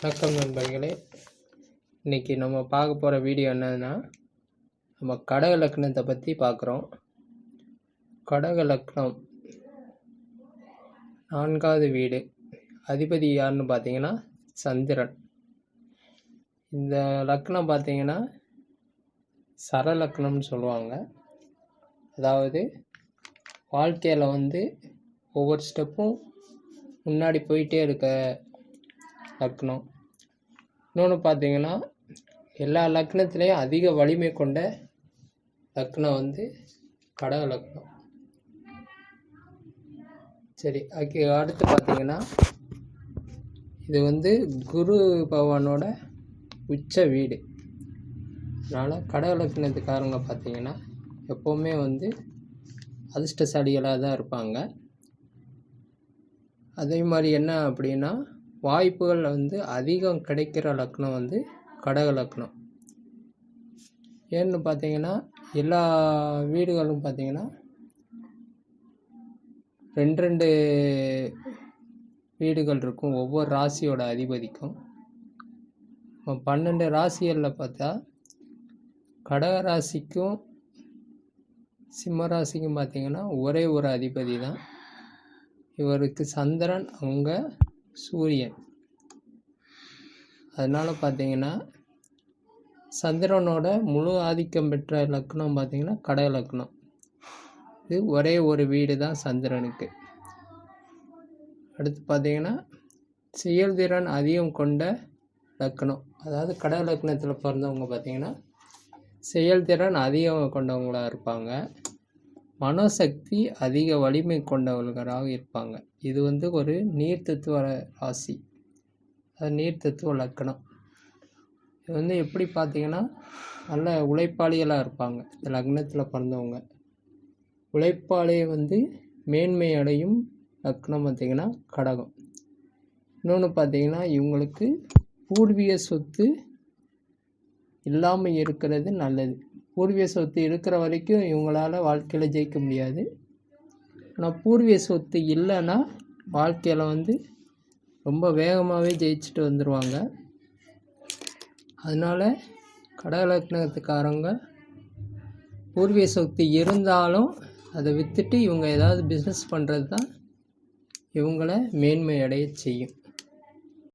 வணக்கம் நண்பர்களே. இன்றைக்கி நம்ம பார்க்க போகிற வீடியோ என்னன்னா, நம்ம கடக லக்னத்தை பற்றி பார்க்குறோம். கடக லக்னம் 4வது வீடு, அதிபதி யாருன்னு பார்த்தீங்கன்னா சந்திரன். இந்த லக்னம் பார்த்தீங்கன்னா சரலக்னம்னு சொல்லுவாங்க. அதாவது வாழ்க்கையில் ஒவ்வொரு ஸ்டெப்பும் முன்னாடி போயிட்டே இருக்க லக்னம். இன்னொன்று பார்த்தீங்கன்னா எல்லா லக்னத்துலேயும் அதிக வலிமை கொண்ட லக்னம் கடக லக்னம். சரி, அடுத்து பார்த்தீங்கன்னா இது குரு பகவானோட உச்ச வீடு. அதனால் கடக லக்னத்துக்காரங்க பார்த்தீங்கன்னா எப்போவுமே அதிர்ஷ்டசாலிகளாக தான் இருப்பாங்க. அதே மாதிரி என்ன அப்படின்னா, வாய்ப்புகள் அதிகம் கிடைக்கிற லக்னம் கடக லக்னம். ஏன்னு பார்த்தீங்கன்னா எல்லா வீடுகளும் பார்த்தீங்கன்னா 2 வீடுகள் இருக்கும் ஒவ்வொரு ராசியோட அதிபதிக்கும். 12 ராசிகளில் பார்த்தா கடக ராசிக்கும் சிம்ம ராசிக்கும் பார்த்தீங்கன்னா ஒரே ஒரு அதிபதி தான். இவருக்கு சந்திரன், அவங்க சூரியன். அதனால் பார்த்தீங்கன்னா சந்திரனோட முழு ஆதிக்கம் பெற்ற லக்னம் பார்த்தீங்கன்னா கடக லக்னம். இது ஒரே ஒரு வீடு தான் சந்திரனுக்கு. அடுத்து பார்த்தீங்கன்னா செயல்திறன் அதிகம் கொண்ட லக்னம். அதாவது கடக லக்னத்தில் பிறந்தவங்க பார்த்தீங்கன்னா செயல்திறன் அதிகம் கொண்டவங்களாக இருப்பாங்க. மனோசக்தி அதிக வலிமை கொண்டவர்களாக இருப்பாங்க. இது ஒரு நீர் தத்துவ ராசி, அது நீர் தத்துவ லக்னம். இது எப்படி பார்த்தீங்கன்னா நல்ல உழைப்பாளிகளாக இருப்பாங்க. இந்த லக்னத்தில் பிறந்தவங்க உழைப்பாளியை மேன்மை அடையும் லக்னம் பார்த்திங்கன்னா கடகம். இன்னொன்று பார்த்தீங்கன்னா இவங்களுக்கு பூர்வீக சொத்து இல்லாமல் இருக்கிறது நல்லது. பூர்வீக சொத்து இருக்கிற வரைக்கும் இவங்களால் வாழ்க்கையில் ஜெயிக்க முடியாது. ஆனால் பூர்வீக சொத்து இல்லைன்னா வாழ்க்கையில் ரொம்ப வேகமாகவே ஜெயிச்சுட்டு வந்துடுவாங்க. அதனால் கடக லக்னத்துக்காரங்க பூர்வீக சொத்து இருந்தாலும் அதை விற்றுட்டு இவங்க ஏதாவது பிஸ்னஸ் பண்ணுறது தான் இவங்கள மேன்மை அடைய செய்யும்.